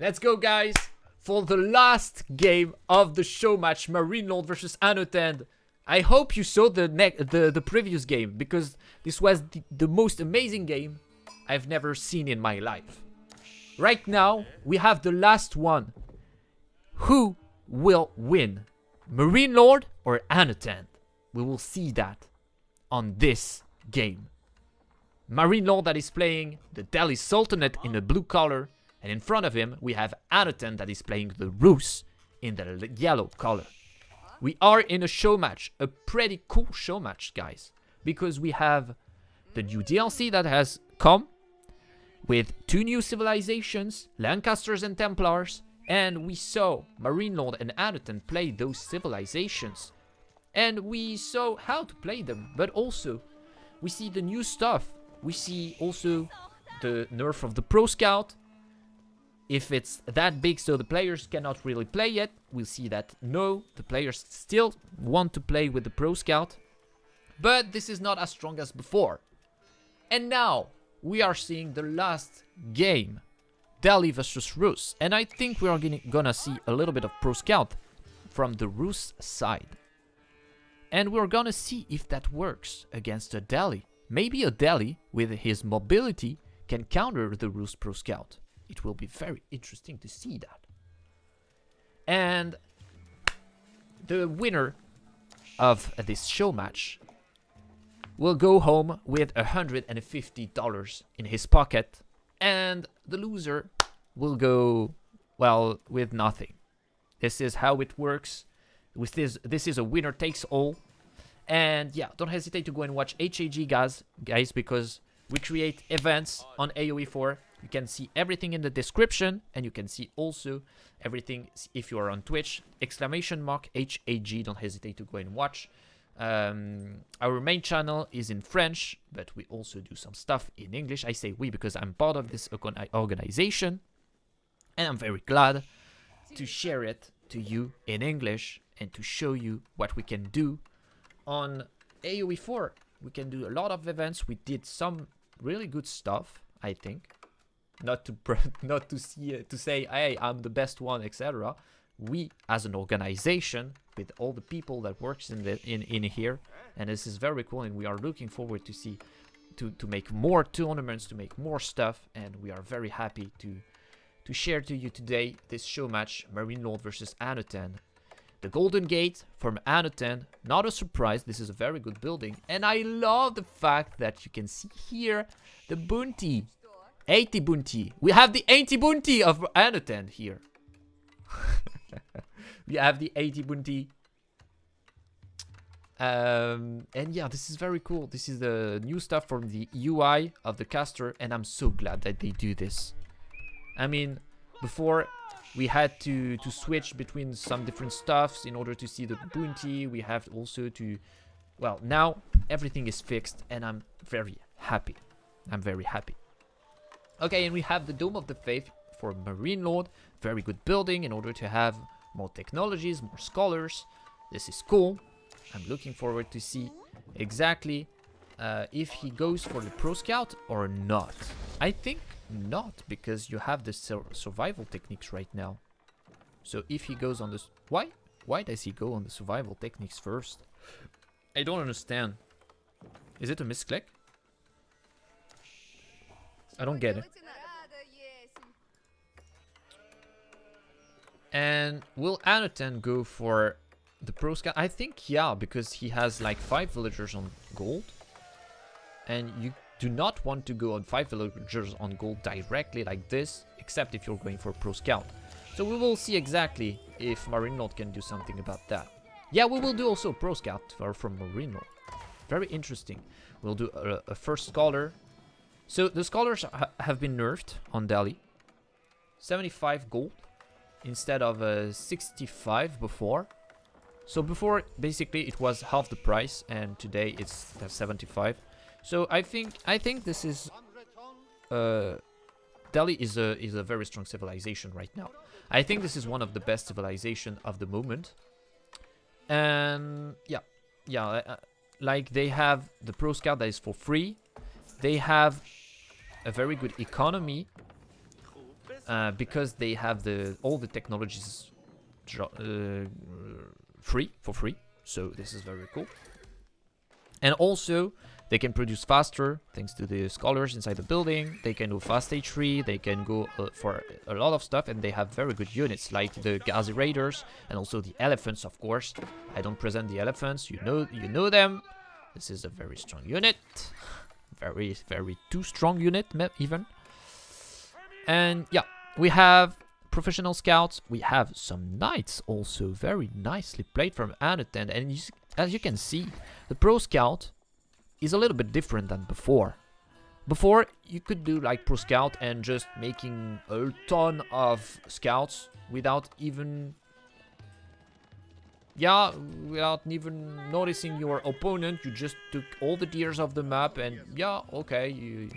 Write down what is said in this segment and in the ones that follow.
Let's go, guys, for the last game of the show match, MarineLord versus Anotand. I hope you saw the previous game, because this was the most amazing game I've never seen in my life. Right now, we have the last one. Who will win? MarineLord or Anotand? We will see that on this game. MarineLord that is playing the Delhi Sultanate in the blue color, and in front of him we have Anotand that is playing the Rus in the yellow color. We are in a show match, a pretty cool show match, guys, because we have the new DLC that has come with 2 new civilizations, Lancasters and Templars, and we saw MarineLord and Anotand play those civilizations, and we saw how to play them, but also we see the new stuff. We see also the nerf of the Pro Scout. If it's that big so the players cannot really play yet, we'll see that no, the players still want to play with the Pro Scout, but this is not as strong as before. And now we are seeing the last game, Delhi versus Rus, and I think we are gonna see a little bit of Pro Scout from the Rus side. And we're gonna see if that works against a Delhi. Maybe a Delhi with his mobility can counter the Rus Pro Scout. It will be very interesting to see that. And the winner of this show match will go home with $150 in his pocket, and the loser will go, well, with nothing. This is how it works. With this is a winner takes all. And yeah, don't hesitate to go and watch HAG guys, because we create events on AOE 4. You can see everything in the description, and you can see also everything if you are on Twitch. !HAG, don't hesitate to go and watch. Our main channel is in French, but we also do some stuff in English. I say we because I'm part of this organization, and I'm very glad to share it to you in English and to show you what we can do on AOE 4. We can do a lot of events. We did some really good stuff, I think. Not to say, hey, I'm the best one, etc. We, as an organization, with all the people that works in here, and this is very cool, and we are looking forward to see to make more tournaments, to make more stuff, and we are very happy to share to you today this show match, MarineLord versus Anotand. The Golden Gate from Anotand, not a surprise, this is a very good building, and I love the fact that you can see here the bounty. 80 bounty. We have the 80 bounty of Anotand here. We have the 80 bounty. And yeah, this is very cool. This is the new stuff from the UI of the caster, and I'm so glad that they do this. I mean, before we had to switch between some different stuffs in order to see the bounty. We have also to, well, now everything is fixed, and I'm very happy. I'm very happy. Okay, and we have the Dome of the Faith for MarineLord. Very good building in order to have more technologies, more scholars. This is cool. I'm looking forward to see exactly if he goes for the Pro Scout or not. I think not, because you have the survival techniques right now. So if he goes on this... Why does he go on the survival techniques first? I don't understand. Is it a misclick? I don't get it. And will Anotand go for the Pro Scout? I think yeah, because he has like 5 villagers on gold. And you do not want to go on 5 villagers on gold directly like this, except if you're going for Pro Scout. So we will see exactly if MarineLord can do something about that. Yeah, we will do also Pro Scout from MarineLord. Very interesting. We'll do a first scholar. So the scholars have been nerfed on Delhi. 75 gold instead of 65 before. So before, basically, it was half the price, and today it's 75. So I think this is Delhi is a very strong civilization right now. I think this is one of the best civilization of the moment. And yeah, like they have the Pro Scout that is for free. They have a very good economy. because they have all the technologies for free. So this is very cool. And also, they can produce faster thanks to the scholars inside the building. They can go fast H3. They can go for a lot of stuff, and they have very good units like the Gazi Raiders and also the elephants, of course. I don't present the elephants. You know them. This is a very strong unit, very too strong unit even. And yeah, we have professional scouts. We have some knights also, very nicely played from Anotand. And as you can see, the pro scout is a little bit different than before. Before, you could do like pro scout and just making a ton of scouts without even noticing your opponent. You just took all the deers of the map and yeah, okay,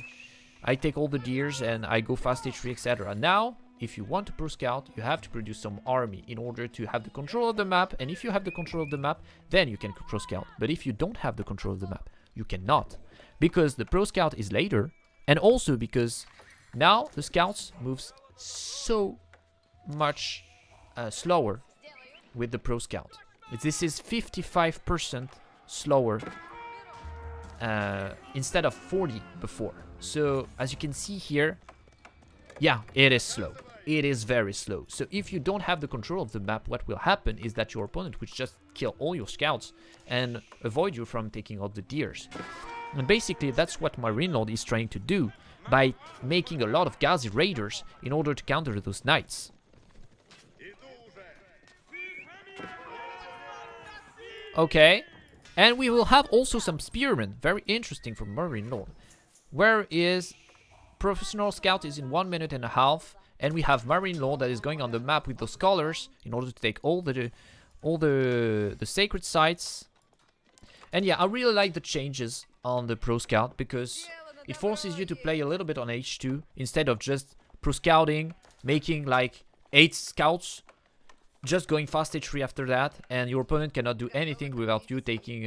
I take all the deers and I go fast H3, etc. Now, if you want to pro scout, you have to produce some army in order to have the control of the map. And if you have the control of the map, then you can pro scout. But if you don't have the control of the map, you cannot, because the pro scout is later, and also because now the scouts moves so much slower with the pro scout. This is 55% slower instead of 40 before. So as you can see here, yeah, it is slow. It is very slow. So if you don't have the control of the map, what will happen is that your opponent will just kill all your scouts and avoid you from taking out the deers. And basically that's what MarineLord is trying to do by making a lot of Gazi Raiders in order to counter those knights. Okay, and we will have also some spearmen, very interesting for MarineLord. Where is professional scout is in 1.5 minutes, and we have MarineLord that is going on the map with those scholars in order to take all the sacred sites. And yeah, I really like the changes on the pro scout because it forces you to play a little bit on H2 instead of just pro scouting, making like 8 scouts, just going fast H3 after that, and your opponent cannot do anything without you taking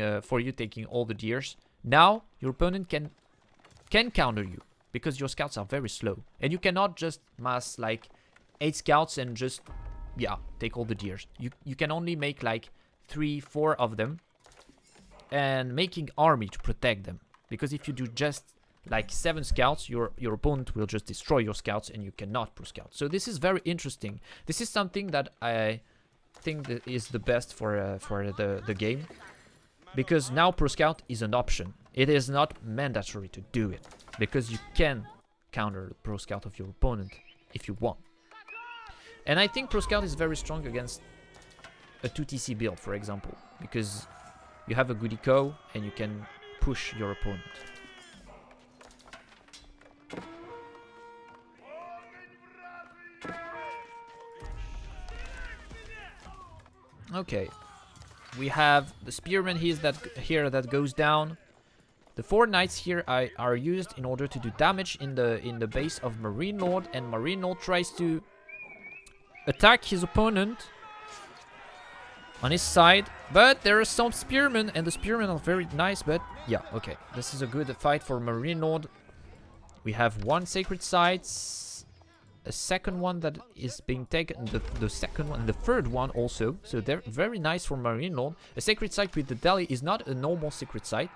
taking all the deers. Now your opponent can counter you, because your scouts are very slow. And you cannot just mass like 8 scouts and just, yeah, take all the deers. You can only make like 3-4 of them and making army to protect them. Because if you do just like 7 scouts, your opponent will just destroy your scouts and you cannot pro scout. So this is very interesting. This is something that I think that is the best for the game. Because now pro scout is an option. It is not mandatory to do it, because you can counter the pro scout of your opponent if you want. And I think pro scout is very strong against a 2TC build, for example, because you have a good eco and you can push your opponent. Okay, we have the spearman here that goes down. The 4 knights here are used in order to do damage in the base of MarineLord, and MarineLord tries to attack his opponent on his side, but there are some spearmen, and the spearmen are very nice. But yeah, okay, this is a good fight for MarineLord. We have 1 sacred site, a second one that is being taken, the second one, the third one also. So they're very nice for MarineLord. A sacred site with the deli is not a normal sacred site.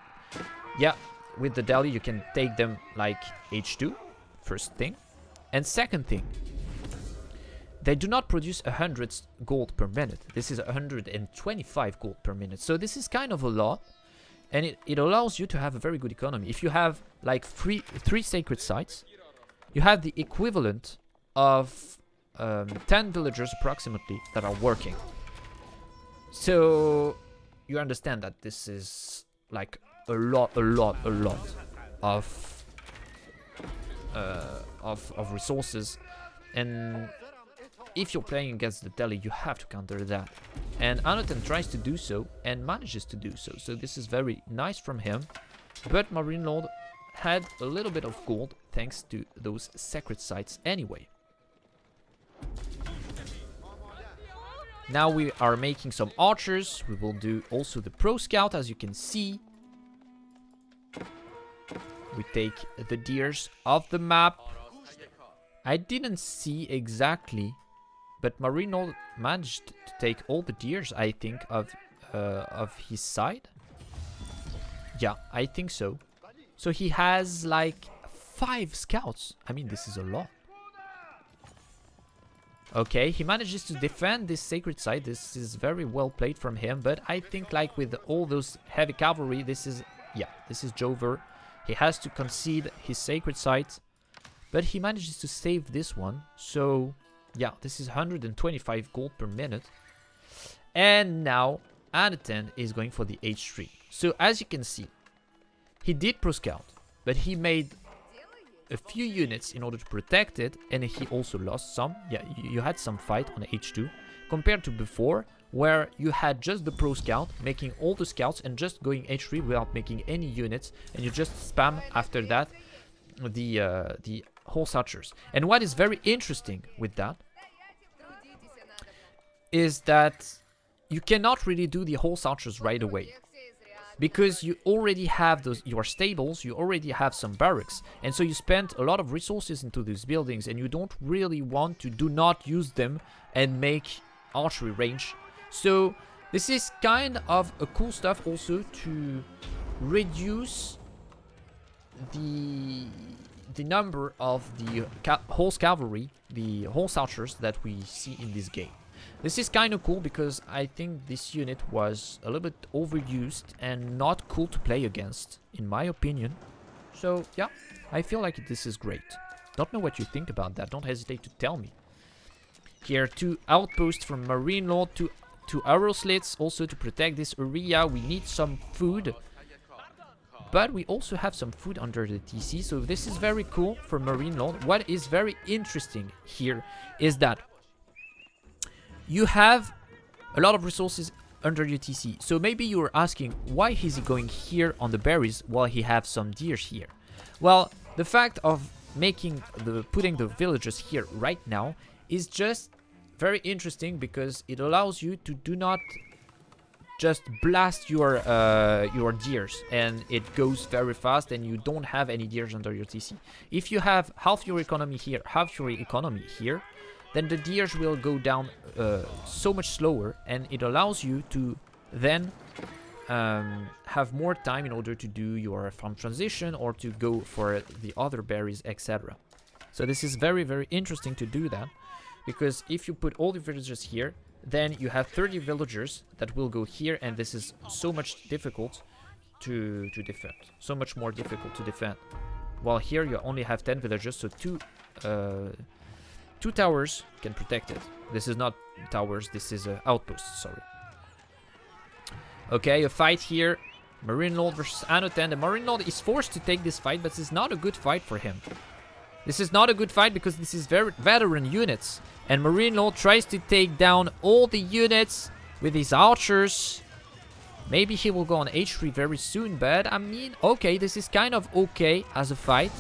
Yeah, with the deli you can take them like H2, first thing. And second thing, they do not produce 100 gold per minute. This is 125 gold per minute. So this is kind of a lot. And it allows you to have a very good economy. If you have like three sacred sites, you have the equivalent of 10 villagers approximately that are working. So you understand that this is like a lot of resources, and if you're playing against the Delhi, you have to counter that. And Anotand tries to do so and manages to do so. So this is very nice from him. But MarineLord had a little bit of gold thanks to those sacred sites anyway. Now we are making some archers. We will do also the pro scout, as you can see. We take the deers off the map. I didn't see exactly, but MarineLord managed to take all the deers, I think, of his side. Yeah, I think so. So he has like 5 scouts. I mean, this is a lot. Okay, he manages to defend this sacred site. This is very well played from him. But I think like with all those heavy cavalry, this is Jover. He has to concede his sacred site. But he manages to save this one. So, yeah, this is 125 gold per minute. And now, Anotand is going for the H3. So, as you can see, he did pro scout. But he made a few units in order to protect it, and he also lost some. Yeah, you had some fight on H2 compared to before, where you had just the pro scout making all the scouts and just going H3 without making any units, and you just spam after that the horse archers. And what is very interesting with that is that you cannot really do the horse archers right away, because you already have your stables, you already have some barracks, and so you spend a lot of resources into these buildings, and you don't really want to do not use them and make archery range. So this is kind of a cool stuff also to reduce the number of the horse cavalry, the horse archers that we see in this game. This is kind of cool because I think this unit was a little bit overused and not cool to play against, in my opinion. So, yeah, I feel like this is great. Don't know what you think about that. Don't hesitate to tell me. Here, 2 outposts from MarineLord, 2 arrow slits also to protect this area. We need some food. But we also have some food under the TC, so this is very cool for MarineLord. What is very interesting here is that you have a lot of resources under your TC. So maybe you are asking, why is he going here on the berries while he have some deers here? Well, the fact of putting the villagers here right now is just very interesting, because it allows you to do not just blast your deers and it goes very fast and you don't have any deers under your TC. If you have half your economy here, half your economy here, then the deers will go down so much slower, and it allows you to then have more time in order to do your farm transition or to go for the other berries, etc. So this is very, very interesting to do that, because if you put all the villagers here, then you have 30 villagers that will go here, and this is so much difficult to defend. So much more difficult to defend. While here you only have 10 villagers, so 2 towers can protect it. This is not towers, this is outposts, sorry. Okay, a fight here. MarineLord versus Anotand. And MarineLord is forced to take this fight, but this is not a good fight for him. This is not a good fight because this is very veteran units. And MarineLord tries to take down all the units with his archers. Maybe he will go on H3 very soon, but I mean, okay, this is kind of okay as a fight.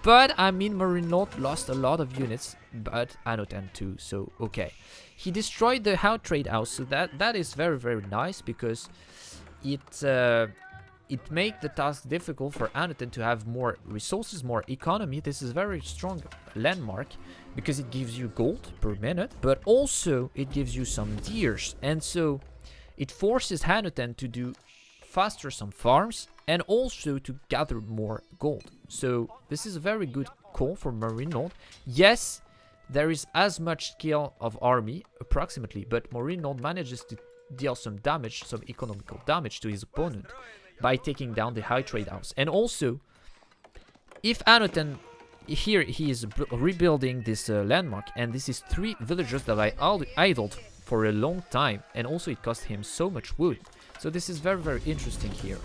But I mean, MarineLord lost a lot of units, but Anotand too, so okay. He destroyed the How Trade House, so that is very, very nice, because it makes the task difficult for Anotand to have more resources, more economy. This is a very strong landmark, because it gives you gold per minute, but also it gives you some deers, and so it forces Anotand to do faster some farms and also to gather more gold. So this is a very good call for MarineLord. Yes, there is as much skill of army approximately, but MarineLord manages to deal some damage, some economical damage to his opponent by taking down the high trade house. And also, if Anotand here, he is rebuilding this landmark, and this is 3 villagers that I idled for a long time, and also it cost him so much wood. So this is very, very interesting here.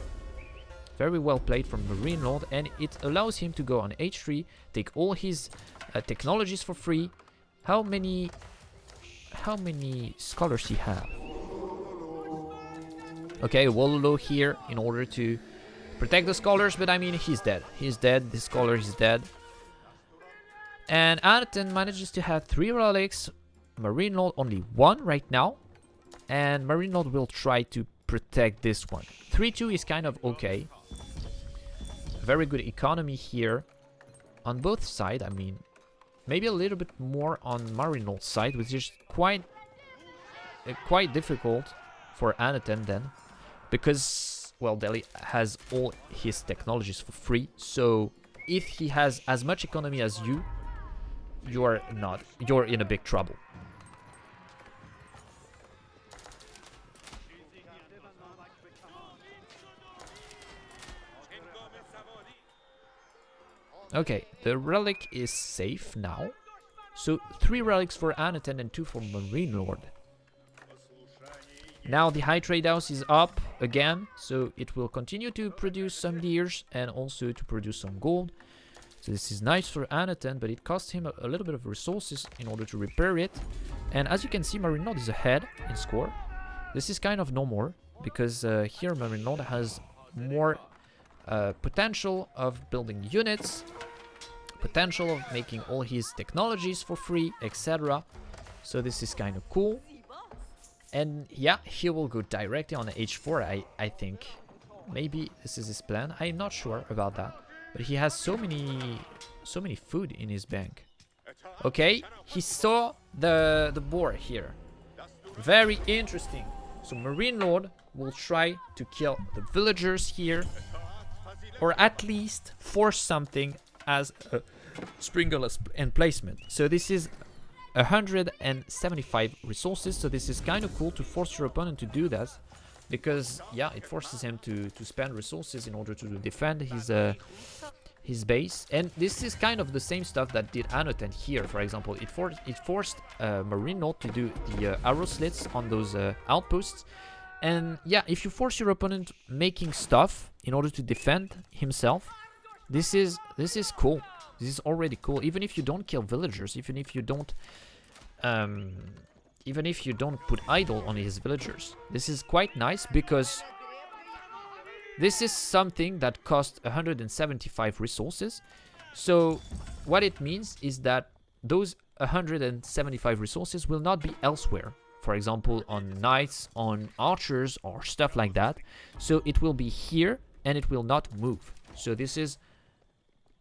Very well played from MarineLord, and it allows him to go on H3, take all his technologies for free. How many scholars he have? Okay, Wololo here in order to protect the scholars, but I mean, he's dead. He's dead. The scholar is dead. And Anotand manages to have 3 relics. MarineLord only 1 right now, and MarineLord will try to protect this one. 3-2 is kind of okay. Very good economy here on both sides. I mean, maybe a little bit more on MarineLord's side, which is quite difficult for Anotand then, because, well, Delhi has all his technologies for free. So if he has as much economy as you, you're in a big trouble. Okay, the relic is safe now. So 3 relics for Anotand and 2 for MarineLord. Now the high trade house is up again, so it will continue to produce some gears and also to produce some gold. So this is nice for Anotand, but it costs him a little bit of resources in order to repair it. And as you can see, MarineLord is ahead in score. This is kind of normal, because here MarineLord has more potential of building units, potential of making all his technologies for free, etc. So this is kind of cool. And yeah, he will go directly on H4, I think. Maybe this is his plan. I'm not sure about that. But he has so many food in his bank. Okay, he saw the boar here. Very interesting. So MarineLord will try to kill the villagers here, or at least force something as a sprinkler emplacement. So this is 175 resources, so this is kind of cool to force your opponent to do that, because yeah, it forces him to spend resources in order to defend his base. And this is kind of the same stuff that did Anotand here. For example, it forced MarineLord to do the arrow slits on those outposts. And yeah, if you force your opponent making stuff in order to defend himself, this is cool. This is already cool. Even if you don't kill villagers, even if you don't put idle on his villagers, this is quite nice, because this is something that costs 175 resources. So what it means is that those 175 resources will not be elsewhere. For example, on knights, on archers, or stuff like that. So it will be here, and it will not move. So this is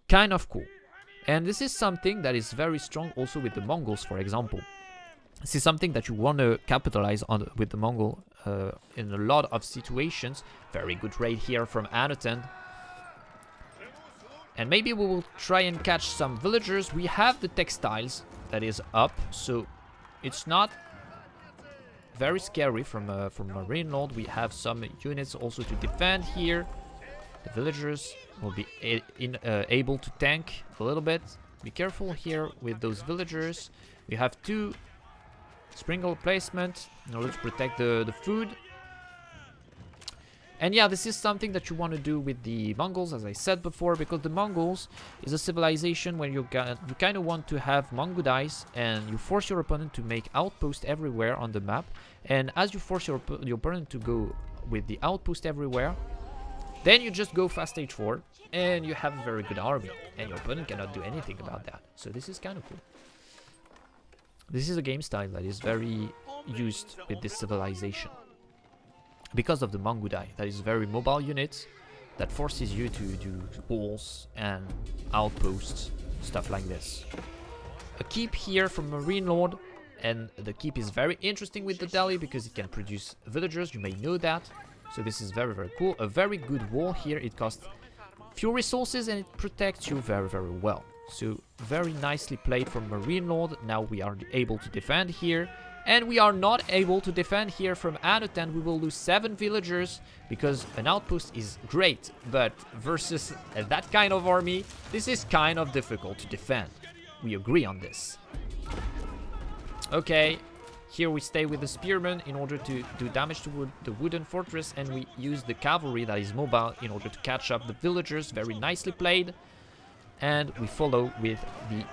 kind of cool. And this is something that is very strong also with the Mongols, for example. This is something that you want to capitalize on with the Mongol in a lot of situations. Very good raid here from Anotand. And maybe we will try and catch some villagers. We have the textiles that is up, so it's not very scary from MarineLord. We have some units also to defend here. The villagers will be able to tank a little bit. Be careful here with those villagers. We have 2 sprinkler placement in order to protect the food. And yeah, this is something that you want to do with the Mongols, as I said before, because the Mongols is a civilization where you kind of want to have Mongodize, and you force your opponent to make outposts everywhere on the map. And as you force your opponent to go with the outpost everywhere, then you just go fast H4, and you have a very good army, and your opponent cannot do anything about that. So this is kind of cool. This is a game style that is very used with this civilization, because of the Mongudai, that is very mobile units that forces you to do walls and outposts, stuff like this. A keep here from MarineLord, and the keep is very interesting with the Delhi because it can produce villagers, you may know that. So this is very, very cool. A very good wall here. It costs few resources and it protects you very, very well. So very nicely played from MarineLord. Now we are able to defend here. And we are not able to defend here from Anotand. We will lose 7 villagers because an outpost is great. But versus that kind of army, this is kind of difficult to defend. We agree on this. Okay. Here we stay with the spearmen in order to do damage to the wooden fortress, and we use the cavalry that is mobile in order to catch up the villagers. Very nicely played. And we follow with the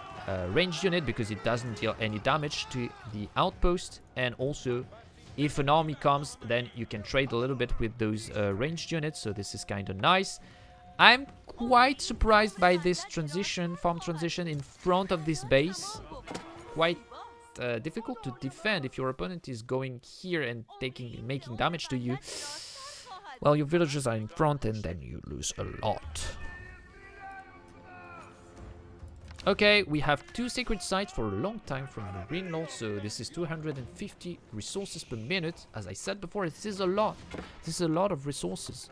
ranged unit because it doesn't deal any damage to the outpost. And also, if an army comes, then you can trade a little bit with those ranged units. So this is kind of nice. I'm quite surprised by this farm transition in front of this base. Quite difficult to defend if your opponent is going here and making damage to you. Well, your villagers are in front and then you lose a lot. Okay, we have 2 sacred sites for a long time from MarineLord, so this is 250 resources per minute. As I said before, this is a lot. This is a lot of resources.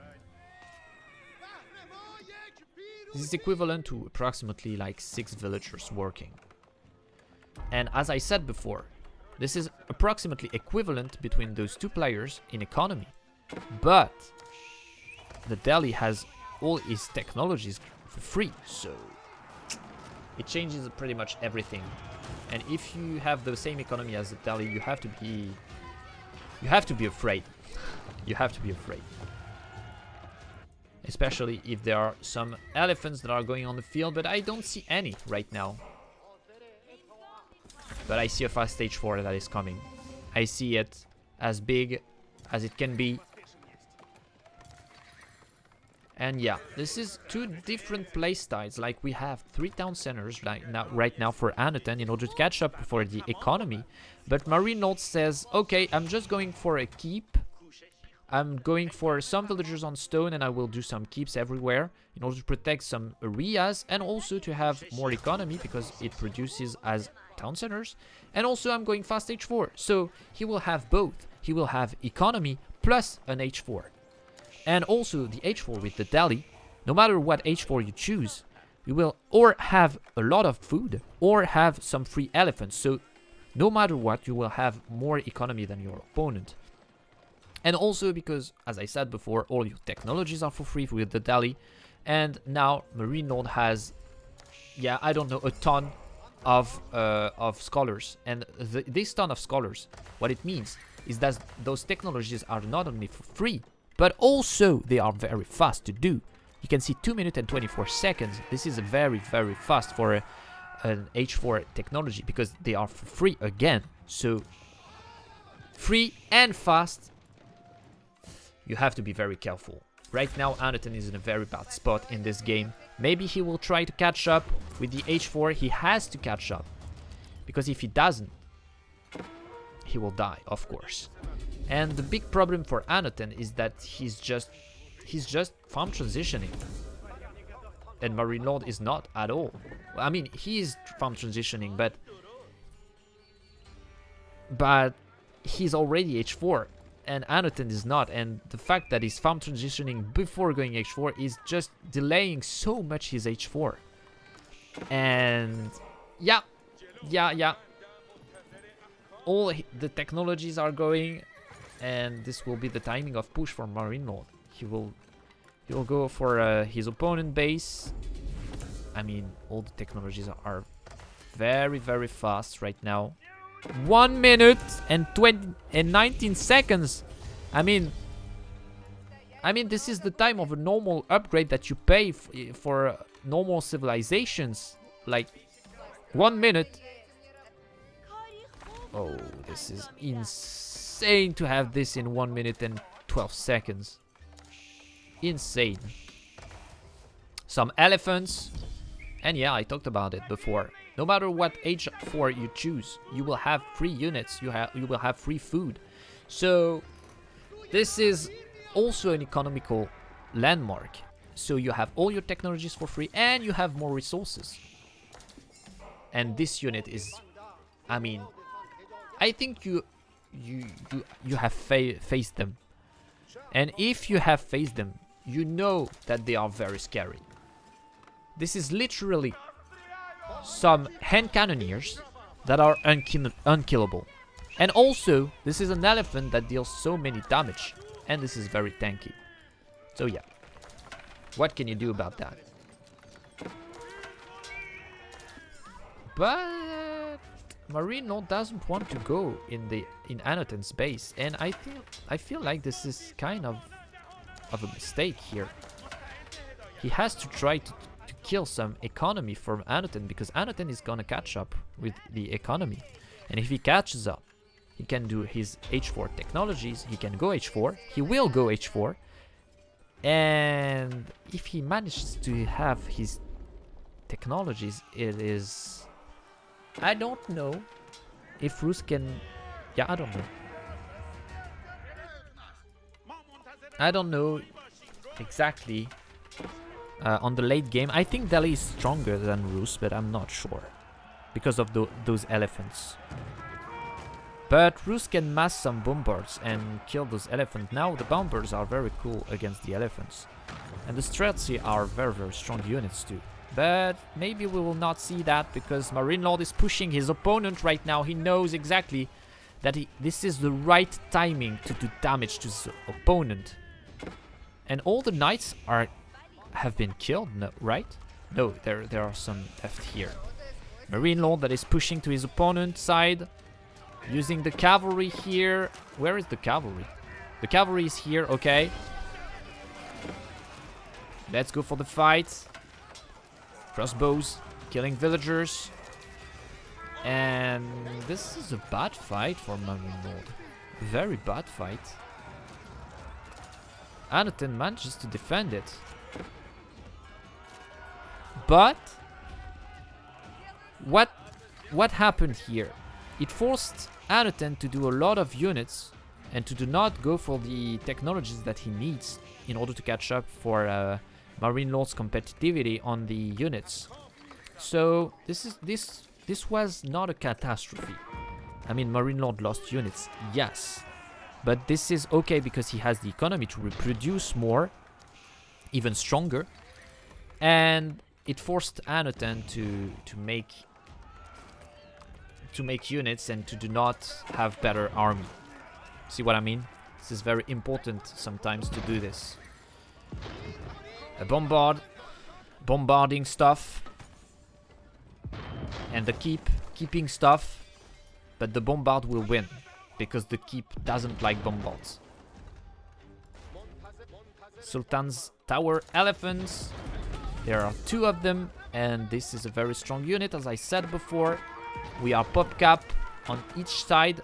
This is equivalent to approximately like 6 villagers working. And as I said before, this is approximately equivalent between those 2 players in economy. But the Delhi has all its technologies for free, so it changes pretty much everything. And if you have the same economy as the Delhi, you have to be afraid. You have to be afraid. Especially if there are some elephants that are going on the field, but I don't see any right now. But I see a fast stage 4 that is coming. I see it as big as it can be. And yeah, this is 2 different playstyles. Like we have 3 town centers right now for Anotand in order to catch up for the economy. But MarineLord says, okay, I'm just going for a keep. I'm going for some villagers on stone, and I will do some keeps everywhere in order to protect some areas and also to have more economy because it produces as town centers. And also I'm going fast H4, so he will have both. He will have economy plus an H4. And also the H4 with the Delhi, no matter what H4 you choose, you will or have a lot of food or have some free elephants. So no matter what, you will have more economy than your opponent. And also because, as I said before, all your technologies are for free with the Delhi. And now MarineLord has, yeah, I don't know, a ton of scholars. And this ton of scholars, what it means is that those technologies are not only for free, but also they are very fast to do. You can see 2 minutes and 24 seconds. This is very, very fast for an H4 technology because they are for free again. So free and fast. You have to be very careful. Right now, Anotand is in a very bad spot in this game. Maybe he will try to catch up with the H4. He has to catch up. Because if he doesn't, he will die, of course. And the big problem for Anotand is that he's just farm transitioning. And MarineLord is not at all. I mean, he is farm transitioning, but he's already H4. And Anotand is not, and the fact that he's farm transitioning before going H4 is just delaying so much his H4. And yeah. All the technologies are going, and this will be the timing of push for MarineLord. He will go for his opponent base. I mean, all the technologies are very, very fast right now. 1 minute and 19 seconds. I mean, this is the time of a normal upgrade that you pay for normal civilizations. Like 1 minute. Oh, this is insane to have this in 1 minute and 12 seconds. Insane. Some elephants. And yeah, I talked about it before. No matter what H4 you choose, you will have free units, you will have free food. So this is also an economical landmark. So you have all your technologies for free and you have more resources. And this unit is, I mean, I think you have faced them. And if you have faced them, you know that they are very scary. This is literally some hand cannoneers that are unkillable. And also, this is an elephant that deals so many damage. And this is very tanky. So yeah. What can you do about that? But MarineLord doesn't want to go in Anotand's base. And I feel like this is kind of a mistake here. He has to try to kill some economy from Anotand because Anotand is gonna catch up with the economy. And if he catches up, he can do his H4 technologies. He can go H4. He will go H4. And if he manages to have his technologies, it is... I don't know if Rus can... Yeah, I don't know. I don't know exactly on the late game. I think Delhi is stronger than Rus, but I'm not sure. Because of those elephants. But Rus can mass some bombards and kill those elephants. Now the bombers are very cool against the elephants. And the Streltsy are very, very strong units too. But maybe we will not see that because MarineLord is pushing his opponent right now. He knows exactly that this is the right timing to do damage to his opponent. And all the knights have been killed, no, right? No, there are some left here. MarineLord that is pushing to his opponent's side. Using the cavalry here. Where is the cavalry? The cavalry is here, okay. Let's go for the fight. Crossbows, killing villagers. And this is a bad fight for MarineLord. Very bad fight. Anotand manages to defend it. But what happened here? It forced Anotand to do a lot of units and to do not go for the technologies that he needs in order to catch up for MarineLord's competitivity on the units. So this was not a catastrophe. I mean, MarineLord lost units, yes, but this is okay because he has the economy to reproduce more, even stronger, and it forced Anotand to make units and to do not have better army. See what I mean? This is very important sometimes to do this. A bombarding stuff, and the keeping stuff, but the bombard will win because the keep doesn't like bombards. Sultan's Tower elephants. There are 2 of them, and this is a very strong unit, as I said before. We are pop cap on each side,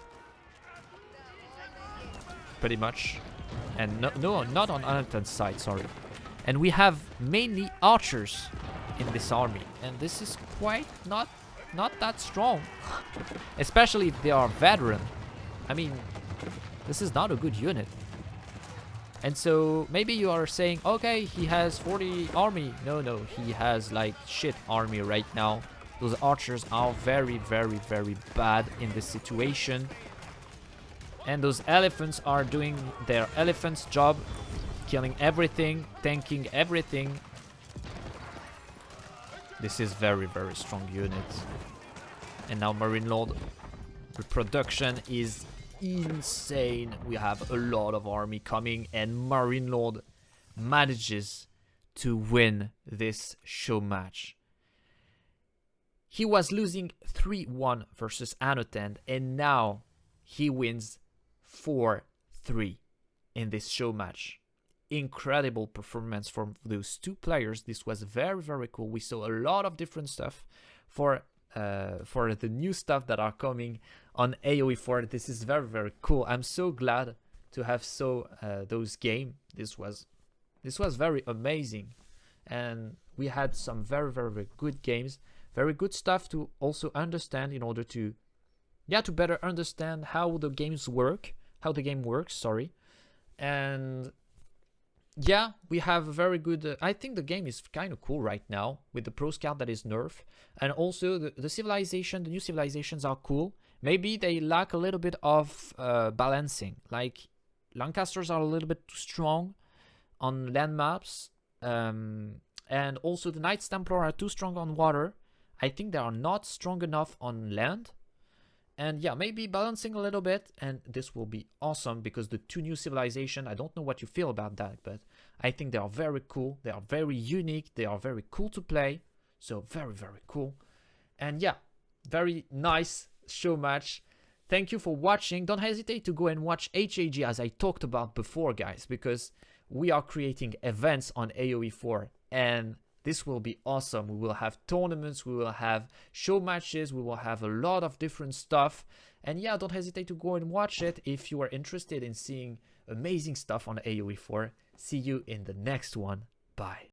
pretty much, and no, not on Anotand's side, sorry. And we have mainly archers in this army, and this is quite not that strong, especially if they are veteran. I mean, this is not a good unit. And so maybe you are saying, okay, he has 40 army. No, he has like shit army right now. Those archers are very, very, very bad in this situation. And those elephants are doing their elephant's job, killing everything, tanking everything. This is very, very strong unit. And now MarineLord, the production is insane. We have a lot of army coming, and MarineLord manages to win this show match. He was losing 3-1 versus Anotand, and now he wins 4-3 in this show match. Incredible performance from those 2 players. This was very, very cool. We saw a lot of different stuff for the new stuff that are coming on AOE 4. This is very, very cool. I'm so glad to have those games. This was very amazing, and we had some very, very, very good games. Very good stuff to also understand in order to better understand how the game works, sorry. And yeah, we have a very good, I think the game is kind of cool right now with the pros card that is nerfed. And also the new civilizations are cool. Maybe they lack a little bit of balancing. Like Lancasters are a little bit too strong on land maps. And also the Knights Templar are too strong on water. I think they are not strong enough on land. And yeah, maybe balancing a little bit, and this will be awesome because the 2 new civilizations, I don't know what you feel about that, but I think they are very cool. They are very unique. They are very cool to play. So very, very cool. And yeah, very nice show match. Thank you for watching. Don't hesitate to go and watch HAG as I talked about before, guys, because we are creating events on AOE 4, and this will be awesome. We will have tournaments, we will have show matches, we will have a lot of different stuff. And yeah, don't hesitate to go and watch it if you are interested in seeing amazing stuff on AOE 4. See you in the next one. Bye.